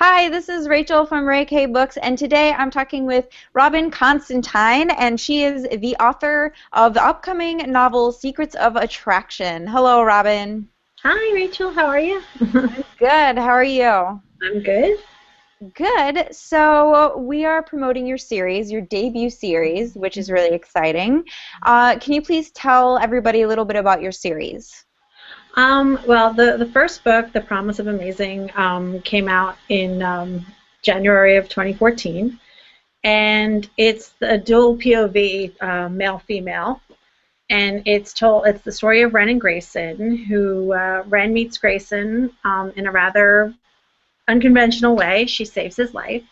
Hi, this is Rachel from Ray K Books, and today I'm talking with Robin Constantine, and she is the author of the upcoming novel Secrets of Attraction. Hello, Robin. Hi, Rachel. How are you? Good. How are you? I'm good. Good. So we are promoting your series, your debut series, which is really exciting. Can you please tell everybody a little bit about your series? Well, the first book, The Promise of Amazing, came out in January of 2014, and it's a dual POV, male-female, and it's the story of Ren and Grayson, who Ren meets Grayson in a rather unconventional way. She saves his life,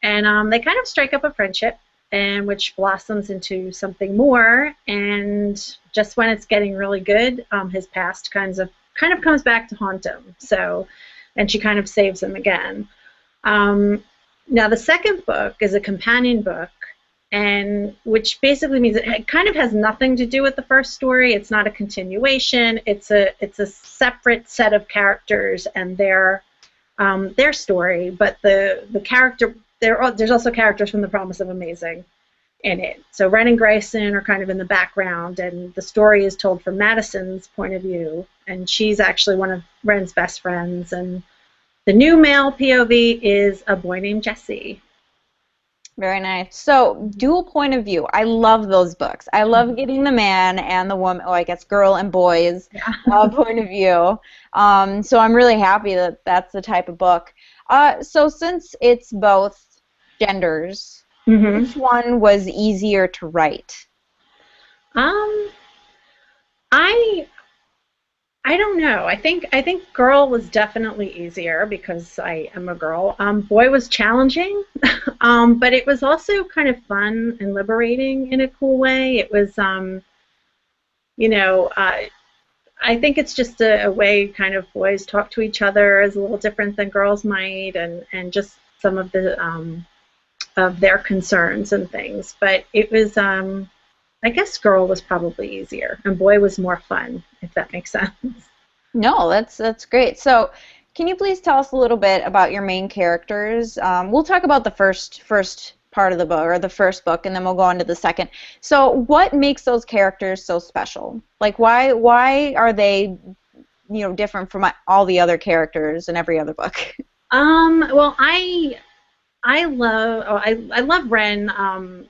and they kind of strike up a friendship, and which blossoms into something more. And just when it's getting really good, his past kind of comes back to haunt him. So, and she kind of saves him again. Now the second book is a companion book, and which basically means it kind of has nothing to do with the first story. It's not a continuation. It's a separate set of characters and their story, but the character there's also characters from The Promise of Amazing in it. So Ren and Grayson are kind of in the background, and the story is told from Madison's point of view, and she's actually one of Ren's best friends. And the new male POV is a boy named Jesse. Very nice. So, dual point of view. I love those books. I love getting the man and the woman, I guess girl and boys point of view. So I'm really happy that that's the type of book. So since it's both genders, which one was easier to write? Um, I I don't know. I think girl was definitely easier because I am a girl. Boy was challenging, but it was also kind of fun and liberating in a cool way. It was, you know, I think it's just a way kind of boys talk to each other is a little different than girls might, and just some of their concerns and things. But it was, I guess, girl was probably easier, and boy was more fun, if that makes sense. No, that's great. So, can you please tell us a little bit about your main characters? We'll talk about the first part of the book, or the first book, and then we'll go on to the second. So, what makes those characters so special? Like, why are they, different from all the other characters in every other book? Well, I love Ren.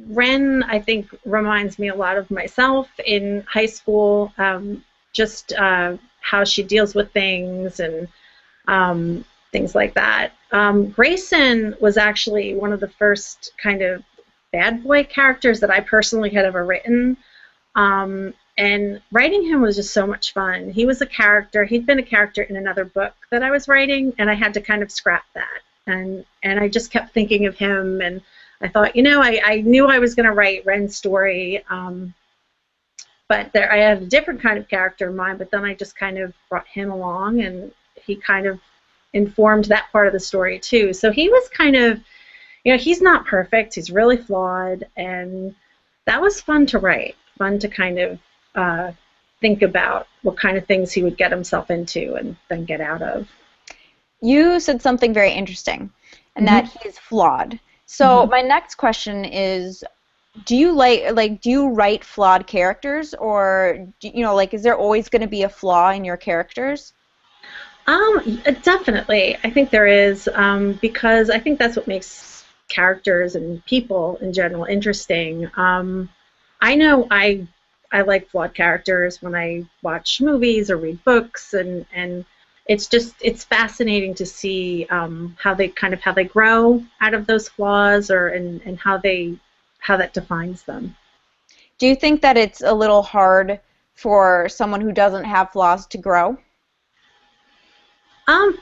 Ren, I think, reminds me a lot of myself in high school. Just how she deals with things and things like that. Grayson was actually one of the first kind of bad boy characters that I personally had ever written. And writing him was just so much fun. He was a character. He'd been a character in another book that I was writing, and I had to kind of scrap that. And I just kept thinking of him, and I thought, I knew I was going to write Ren's story, but I had a different kind of character in mind, but then I just kind of brought him along, and he kind of informed that part of the story too. So he was kind of, he's not perfect. He's really flawed, and that was fun to write, fun to kind of think about what kind of things he would get himself into and then get out of. You said something very interesting, and that he's flawed. So my next question is, do you do you write flawed characters, or is there always going to be a flaw in your characters? Definitely. I think there is, because I think that's what makes characters and people in general interesting. I know I like flawed characters when I watch movies or read books, and it's fascinating to see how they grow out of those flaws, and how that defines them. Do you think that it's a little hard for someone who doesn't have flaws to grow?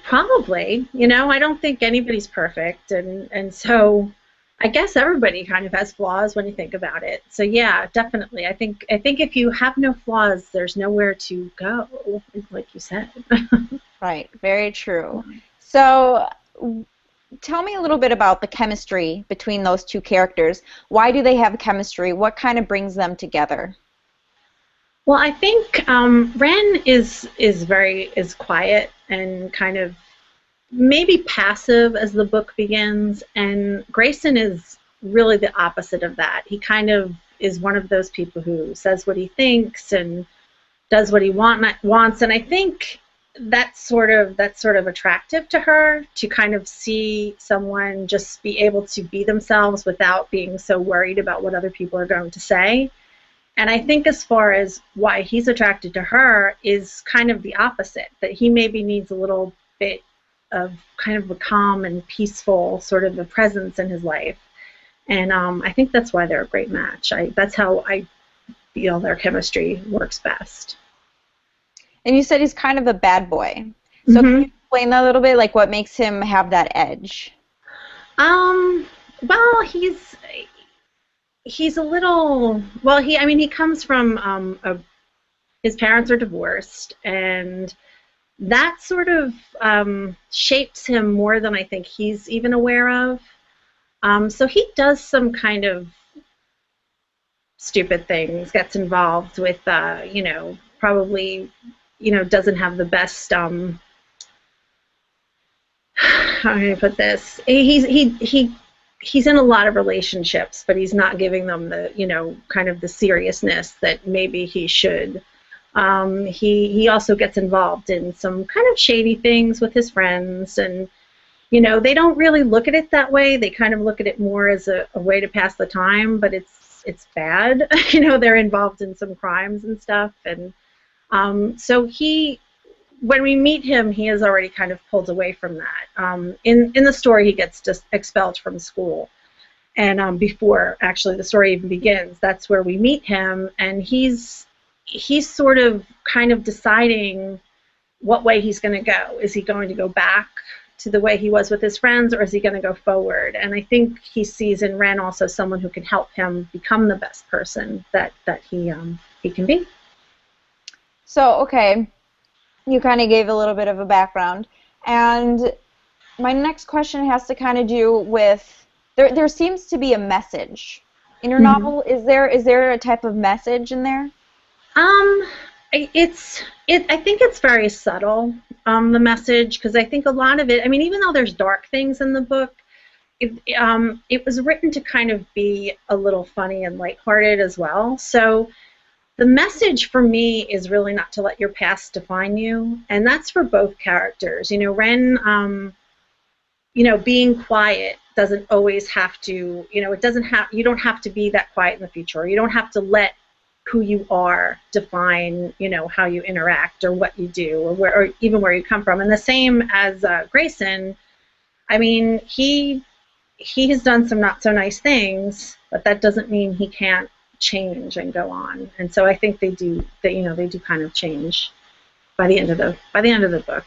Probably. I don't think anybody's perfect, and so I guess everybody kind of has flaws when you think about it. So yeah, definitely. I think if you have no flaws, there's nowhere to go, like you said. Right. Very true. So, tell me a little bit about the chemistry between those two characters. Why do they have chemistry? What kind of brings them together? Well, I think Ren is quiet and kind of maybe passive as the book begins, and Grayson is really the opposite of that. He kind of is one of those people who says what he thinks and does what he wants, and I think that's sort of attractive to her, to kind of see someone just be able to be themselves without being so worried about what other people are going to say. And I think as far as why he's attracted to her is kind of the opposite, that he maybe needs a little bit of kind of a calm and peaceful sort of a presence in his life. And I think that's why they're a great match. That's how I feel their chemistry works best. And you said he's kind of a bad boy. So can Mm-hmm. you explain that a little bit? Like what makes him have that edge? Well, he's a little, well, I mean, he comes from his parents are divorced, and that sort of shapes him more than I think he's even aware of. So he does some kind of stupid things, gets involved with, probably, doesn't have the best, how can I put this? He's in a lot of relationships, but he's not giving them the, kind of the seriousness that maybe he should. He also gets involved in some kind of shady things with his friends, and they don't really look at it that way. They kind of look at it more as a way to pass the time, but it's bad. They're involved in some crimes and stuff, and so when we meet him, he is already kind of pulled away from that. In the story, he gets just expelled from school, and before actually the story even begins, that's where we meet him, and he's sort of kind of deciding what way he's going to go. Is he going to go back to the way he was with his friends, or is he going to go forward? And I think he sees in Ren also someone who can help him become the best person that he can be. So, okay, you kind of gave a little bit of a background. And my next question has to kind of do with, there seems to be a message in your Mm-hmm. novel. Is there a type of message in there? I think it's very subtle, the message, because I think a lot of it, I mean, even though there's dark things in the book, it was written to kind of be a little funny and lighthearted as well. So the message for me is really not to let your past define you, and that's for both characters. Ren, being quiet doesn't always have to, you don't have to be that quiet in the future, or you don't have to let who you are define, how you interact or what you do, or even where you come from. And the same as Grayson. I mean, he has done some not so nice things, but that doesn't mean he can't change and go on. And so I think they do kind of change by the end of the book.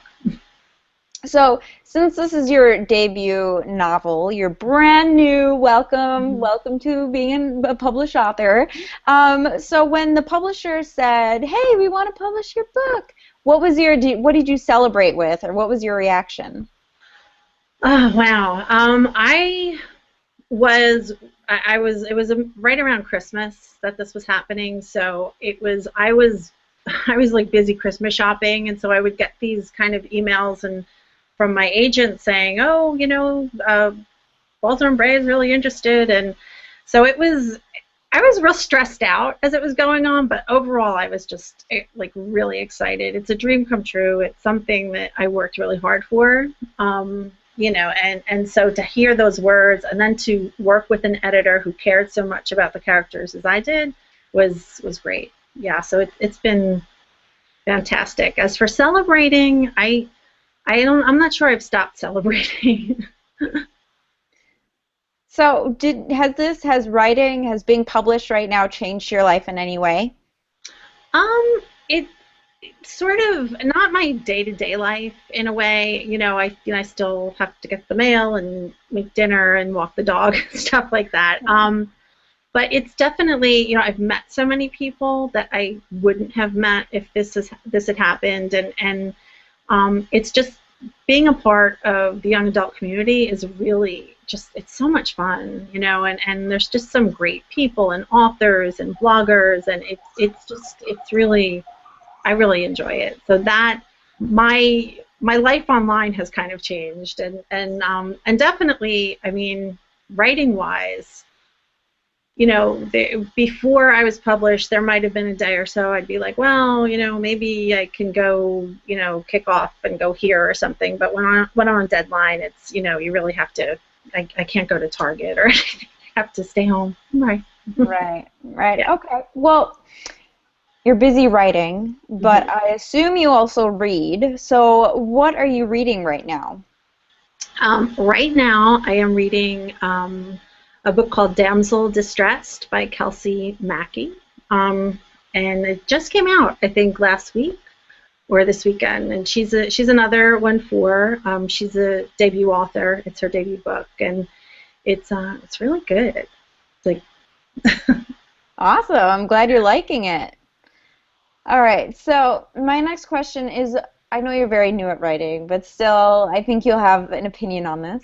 So, since this is your debut novel, you're brand new, welcome to being a published author. So when the publisher said, "Hey, we want to publish your book," what did you celebrate with, or what was your reaction? Oh, wow. It was right around Christmas that this was happening, so I was like busy Christmas shopping, and so I would get these kind of emails and from my agent saying, "Oh, Walter and Bray is really interested," and so I was real stressed out as it was going on, but overall I was just like really excited. It's a dream come true. It's something that I worked really hard for. And so to hear those words and then to work with an editor who cared so much about the characters as I did was great. Yeah, so it's been fantastic. As for celebrating, I'm not sure I've stopped celebrating. So has being published right now changed your life in any way? It sort of, not my day-to-day life in a way. I still have to get the mail and make dinner and walk the dog and stuff like that. But it's definitely, I've met so many people that I wouldn't have met if this had happened, and it's just being a part of the young adult community is really it's so much fun, and there's just some great people and authors and bloggers, and it's really, I really enjoy it. So that my my life online has kind of changed, and definitely, I mean, writing wise, before I was published, there might have been a day or so I'd be like, well, maybe I can go, kick off and go here or something. But when I'm on deadline, it's, you really have to. I can't go to Target or anything. I have to stay home. Right. Right. Yeah. Okay. Well, you're busy writing, but I assume you also read. So what are you reading right now? Right now, I am reading a book called Damsel Distressed by Kelsey Mackey. And it just came out, I think, last week or this weekend. And she's another 1-4. She's a debut author. It's her debut book, and it's really good. It's like Awesome. I'm glad you're liking it. All right. So my next question is, I know you're very new at writing, but still, I think you'll have an opinion on this.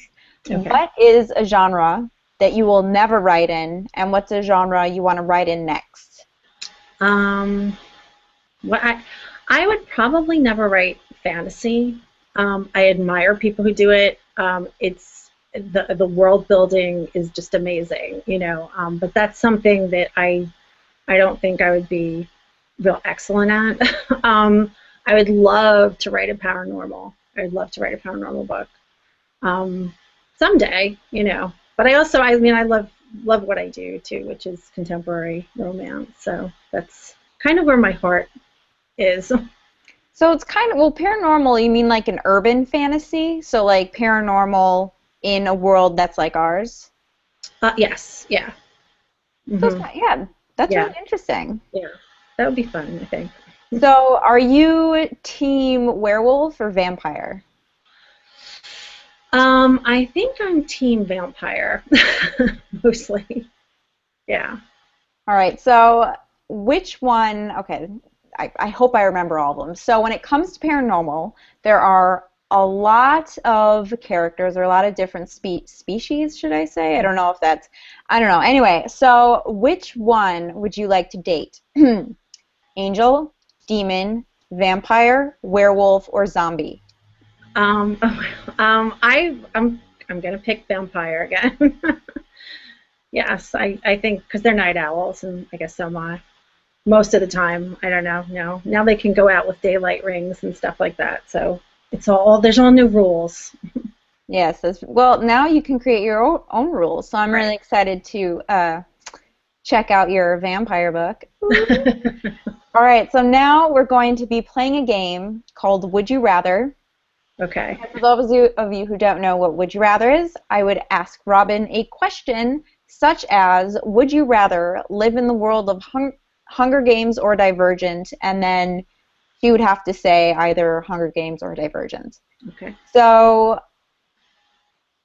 Okay. What is a genre that you will never write in, and what's a genre you want to write in next? What I would probably never write fantasy. I admire people who do it. It's the world building is just amazing, But that's something that I don't think I would be real excellent at. I would love to write a paranormal. I'd love to write a paranormal book someday, But I love what I do too, which is contemporary romance. So that's kind of where my heart is. So it's kind of, well, paranormal, you mean like an urban fantasy? So like paranormal in a world that's like ours? Yes, yeah. Yeah, that's Yeah. really interesting. Yeah, that would be fun, I think. So are you team werewolf or vampire? I think I'm team vampire, mostly. Yeah. All right, so which one, okay, I hope I remember all of them. So when it comes to paranormal, there are a lot of characters, or a lot of different species, should I say? I don't know if that's, I don't know. Anyway, so which one would you like to date? Angel, demon, vampire, werewolf, or zombie? I'm gonna pick vampire again. Yes, I think because they're night owls, and I guess so am I. Most of the time, I don't know. No, now they can go out with daylight rings and stuff like that. So there's all new rules. Yes, well, now you can create your own rules. So I'm really excited to check out your vampire book. All right, so now we're going to be playing a game called Would You Rather. Okay. And for those of you who don't know what Would You Rather is, I would ask Robin a question such as, would you rather live in the world of Hunger Games or Divergent? And then she would have to say either Hunger Games or Divergent. Okay. So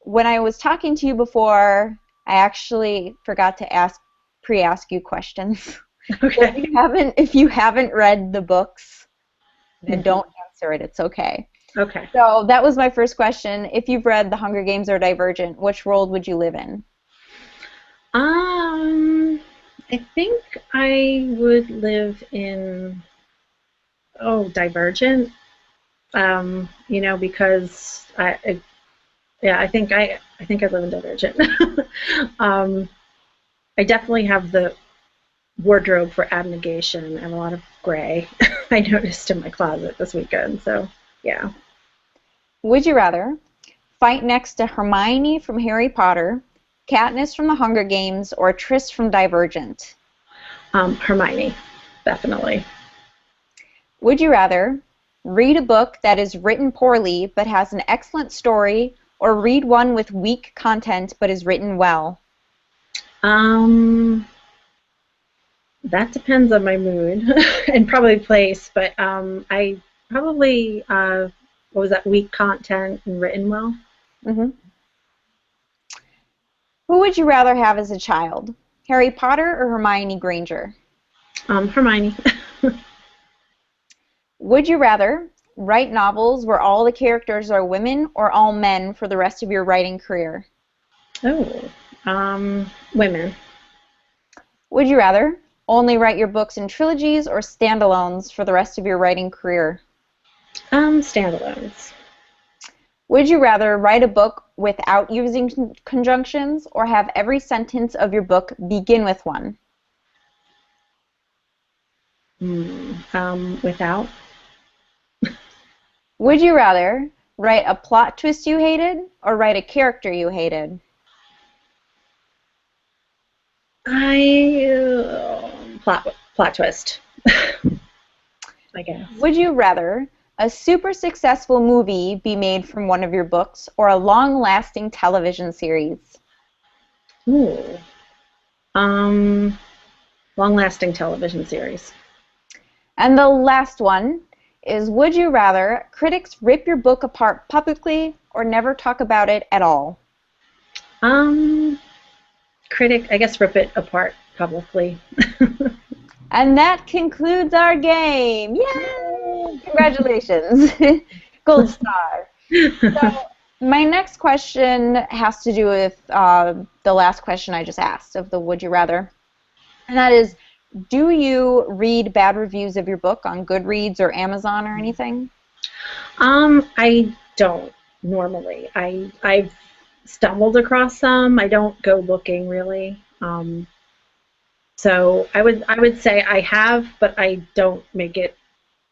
when I was talking to you before, I actually forgot to pre-ask you questions. Okay. If you haven't read the books, then don't answer it. It's okay. Okay. So that was my first question. If you've read The Hunger Games or Divergent, which world would you live in? I think I would live in Divergent. Because I think I'd live in Divergent. I definitely have the wardrobe for abnegation and a lot of gray. I noticed in my closet this weekend. So yeah. Would you rather fight next to Hermione from Harry Potter, Katniss from The Hunger Games, or Tris from Divergent? Hermione, definitely. Would you rather read a book that is written poorly but has an excellent story, or read one with weak content but is written well? That depends on my mood and probably place, but I probably what was that, weak content and written well? Mm-hmm. Who would you rather have as a child? Harry Potter or Hermione Granger? Hermione. Would you rather write novels where all the characters are women or all men for the rest of your writing career? Women. Would you rather only write your books in trilogies or standalones for the rest of your writing career? Standalones. Would you rather write a book without using conjunctions or have every sentence of your book begin with one? Without. Would you rather write a plot twist you hated or write a character you hated? Plot twist, I guess. Would you rather a super successful movie be made from one of your books or a long-lasting television series? Ooh. Um, Long-lasting television series. And the last one is, would you rather critics rip your book apart publicly or never talk about it at all? I guess rip it apart publicly. And that concludes our game. Yay! Congratulations. Gold star. So my next question has to do with the last question I just asked of the would you rather. And that is, do you read bad reviews of your book on Goodreads or Amazon or anything? I don't normally. I've stumbled across some. I don't go looking really. So I would say I have, but I don't make it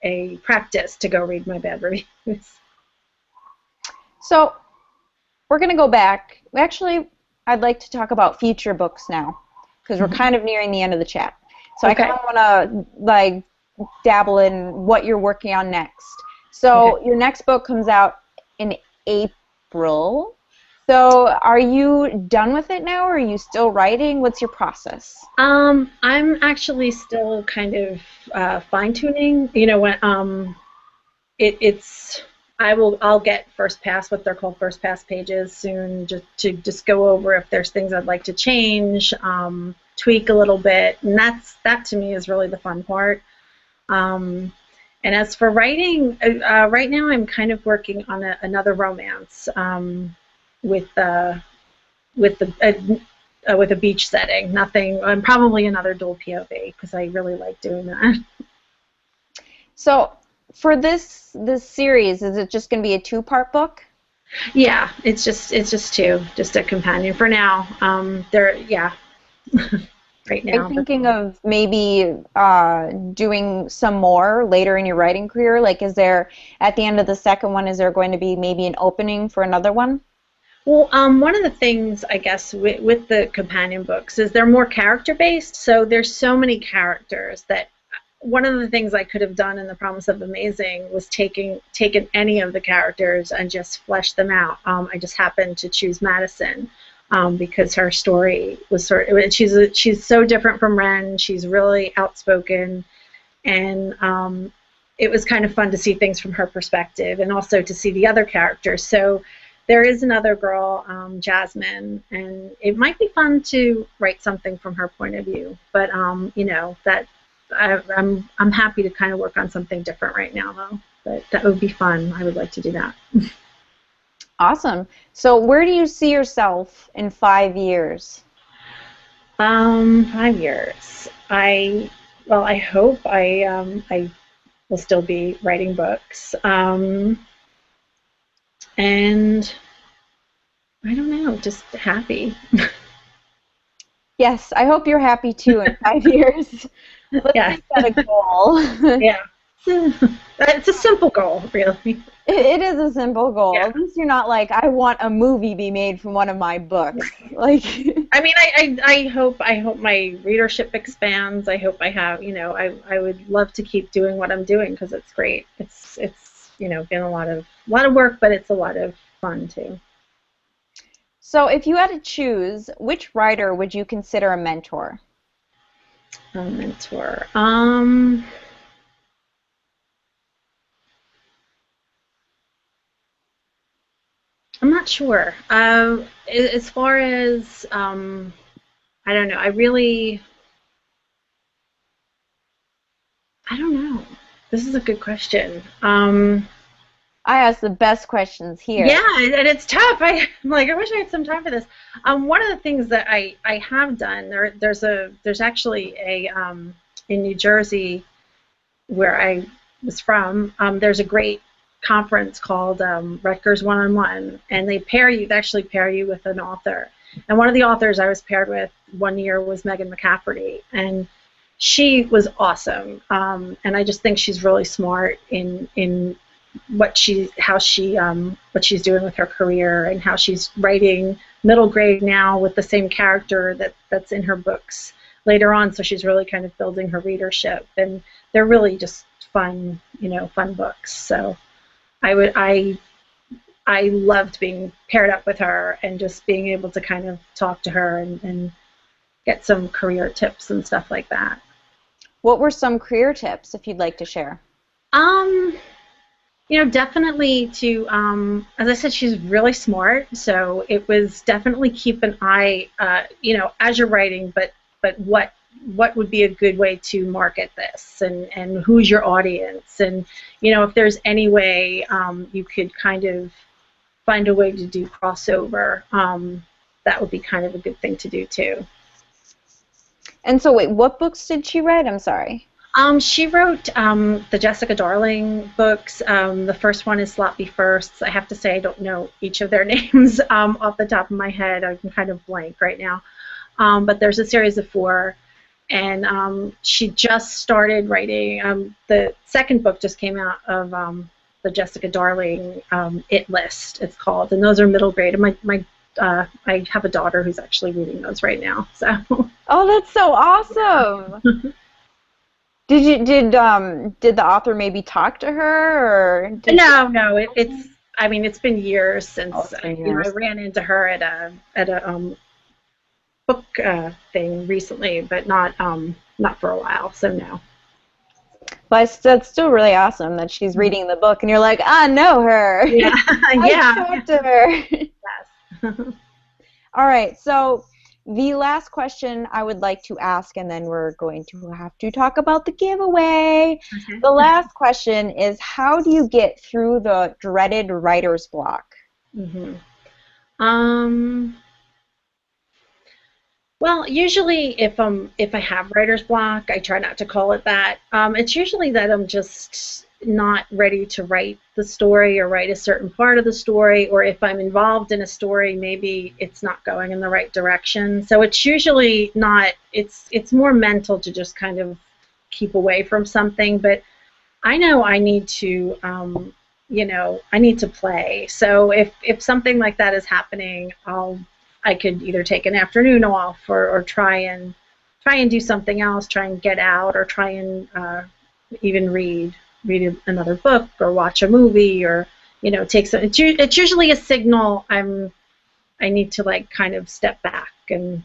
a practice to go read my bad reviews. So we're going to go back. Actually, I'd like to talk about future books now because we're kind of nearing the end of the chat. So Okay. I kind of want to like dabble in what you're working on next. So your next book comes out in April. So are you done with it now, or are you still writing? What's your process? I'm actually still kind of fine-tuning. You know, when I'll get first pass, what they're called first pass pages soon, just go over if there's things I'd like to change, tweak a little bit, and that to me is really the fun part. And as for writing, right now I'm kind of working on another romance with a beach setting. Nothing. Probably another dual POV because I really like doing that. So for this series, is it just going to be a two-part book? Yeah, it's just two, just a companion for now. Right now. Are you thinking of maybe doing some more later in your writing career? Like, is there, at the end of the second one, is there going to be maybe an opening for another one? Well, one of the things, I guess, with the companion books is they're more character-based, so there's so many characters that one of the things I could have done in The Promise of Amazing was taken any of the characters and just flesh them out. I just happened to choose Madison because her story was she's so different from Ren. She's really outspoken, and it was kind of fun to see things from her perspective and also to see the other characters. So there is another girl, Jasmine, and it might be fun to write something from her point of view. But you know, that I'm happy to kind of work on something different right now, though. But that would be fun. I would like to do that. Awesome. So where do you see yourself in 5 years? 5 years. I hope I will still be writing books. And I don't know, just happy. Yes, I hope you're happy too in 5 years. Let's make that a goal. Yeah. It's a simple goal, really. It is a simple goal. Yeah. At least you're not like, I want a movie be made from one of my books. Like, I mean, I hope my readership expands. I hope I have, you know, I would love to keep doing what I'm doing because it's great. It's you know, been a lot of work, but it's a lot of fun too. So if you had to choose, which writer would you consider a mentor? A mentor. I'm not sure. As far as I don't know. I don't know. This is a good question. I ask the best questions here. Yeah, and it's tough. I'm like, I wish I had some time for this. One of the things that I have done, there's actually a in New Jersey where I was from, there's a great conference called Rutgers One-on-One, and they actually pair you with an author. And one of the authors I was paired with one year was Megan McCafferty, and she was awesome. And I just think she's really smart in what she's doing with her career, and how she's writing middle grade now with the same character that's in her books later on. So she's really kind of building her readership, and they're really just fun books. So I loved being paired up with her and just being able to kind of talk to her and get some career tips and stuff like that. What were some career tips, if you'd like to share? Definitely to, as I said, she's really smart, so it was definitely keep an eye, as you're writing, but what would be a good way to market this, and who's your audience, and if there's any way you could kind of find a way to do crossover, that would be kind of a good thing to do too. And so wait, what books did she write? I'm sorry. She wrote the Jessica Darling books. The first one is Sloppy Firsts. I have to say I don't know each of their names off the top of my head. I'm kind of blank right now. But there's a series of 4, and she just started writing. The second book just came out of the Jessica Darling It List, it's called, and those are middle grade. And I have a daughter who's actually reading those right now. So. Oh, that's so awesome. Did the author maybe talk to her, or no? It's been years since I ran into her at a book thing recently, but not for a while. So no. But that's still really awesome that she's reading the book, and you're like, I know her. Yeah, I talked to her. Yes. All right, so the last question I would like to ask, and then we're going to have to talk about the giveaway. Okay. The last question is, how do you get through the dreaded writer's block? Mm-hmm. Well, usually if I have writer's block, I try not to call it that. It's usually that I'm just not ready to write the story or write a certain part of the story, or if I'm involved in a story, maybe it's not going in the right direction. So it's usually not, it's more mental to just kind of keep away from something, but I know I need to, I need to play. So if something like that is happening, I could either take an afternoon off or try and do something else, try and get out, or try and even read another book or watch a movie, or take some. It's usually a signal I need to like kind of step back and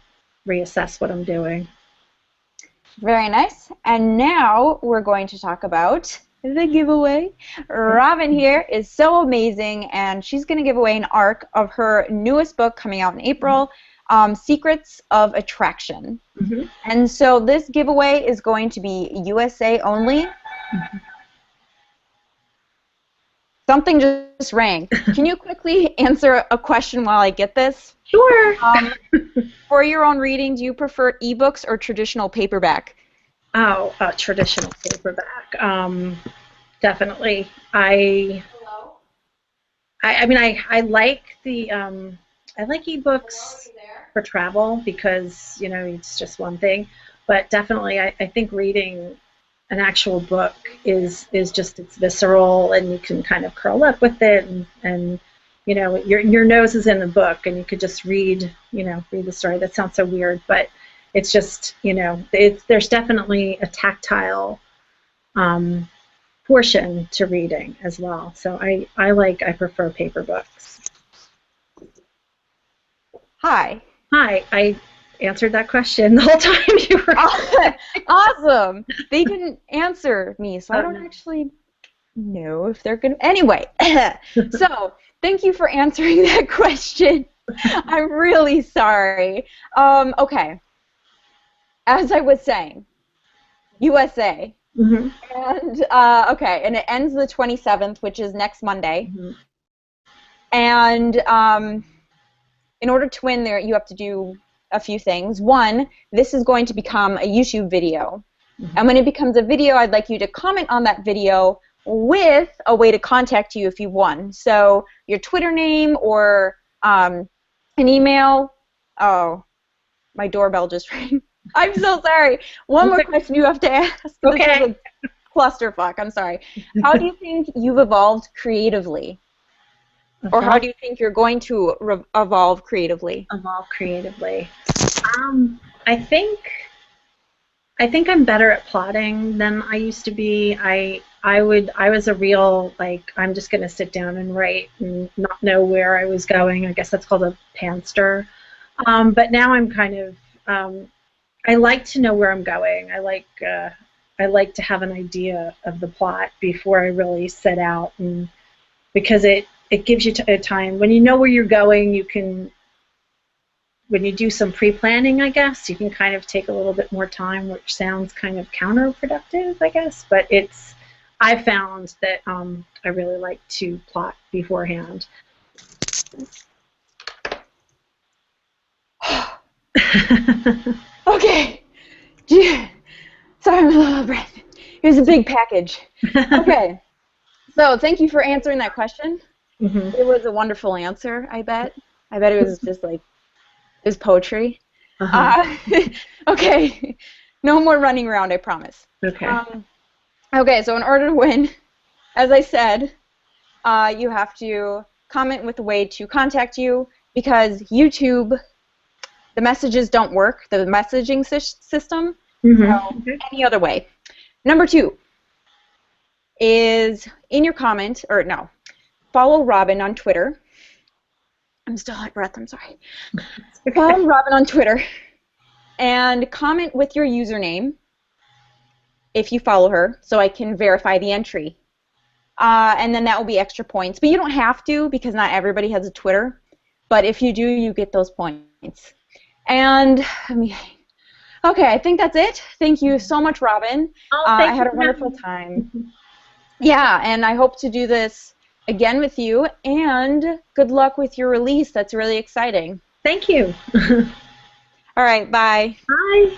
reassess what I'm doing. Very nice. And now we're going to talk about the giveaway. Robin here is so amazing, and she's going to give away an ARC of her newest book coming out in April, Secrets of Attraction. Mm-hmm. And so this giveaway is going to be USA only. Mm-hmm. Something just rang. Can you quickly answer a question while I get this? Sure. For your own reading, do you prefer ebooks or traditional paperback? Oh, traditional paperback. Definitely. I like the I like ebooks for travel because it's just one thing. But definitely, I think reading an actual book is just, it's visceral, and you can kind of curl up with it, and your nose is in the book, and you could just read the story. That sounds so weird, but it's just there's definitely a tactile portion to reading as well. So I prefer paper books. Hi. I answered that question the whole time you were. Awesome. They didn't answer me, so I don't actually know if they're going to. Anyway, so thank you for answering that question. I'm really sorry. Okay. As I was saying, USA. Mm-hmm. And okay, and it ends the 27th, which is next Monday. Mm-hmm. And in order to win there, you have to do a few things. One, this is going to become a YouTube video. Mm-hmm. And when it becomes a video, I'd like you to comment on that video with a way to contact you if you've won. So your Twitter name or an email. Oh, my doorbell just rang. I'm so sorry. One more question you have to ask. Okay. This is a clusterfuck. I'm sorry. How do you think you've evolved creatively? Or how do you think you're going to evolve creatively? Evolve creatively. I think I'm better at plotting than I used to be. I was a real, like, I'm just going to sit down and write and not know where I was going. I guess that's called a pantser. But now I'm kind of, I like to know where I'm going. I like to have an idea of the plot before I really set out, and because it gives you a time when you know where you're going. You can, when you do some pre-planning, I guess you can kind of take a little bit more time, which sounds kind of counterproductive, I guess. But I found that I really like to plot beforehand. Okay. Sorry, I'm a little breath. Here's a big package. Okay. So thank you for answering that question. Mm-hmm. It was a wonderful answer, I bet. I bet it was just like, it was poetry. Okay. No more running around, I promise. Okay. Okay, so in order to win, as I said, you have to comment with a way to contact you, because YouTube, the messages don't work, the messaging system. Mm-hmm. So any other way. Number 2 is in your comment, or no, follow Robin on Twitter. I'm still out of breath, I'm sorry. Follow Robin on Twitter and comment with your username if you follow her, so I can verify the entry. And then that will be extra points. But you don't have to, because not everybody has a Twitter. But if you do, you get those points. And okay, I think that's it. Thank you so much, Robin. I had a wonderful time. Yeah, and I hope to do this again with you. And good luck with your release. That's really exciting. Thank you. All right, bye. Bye.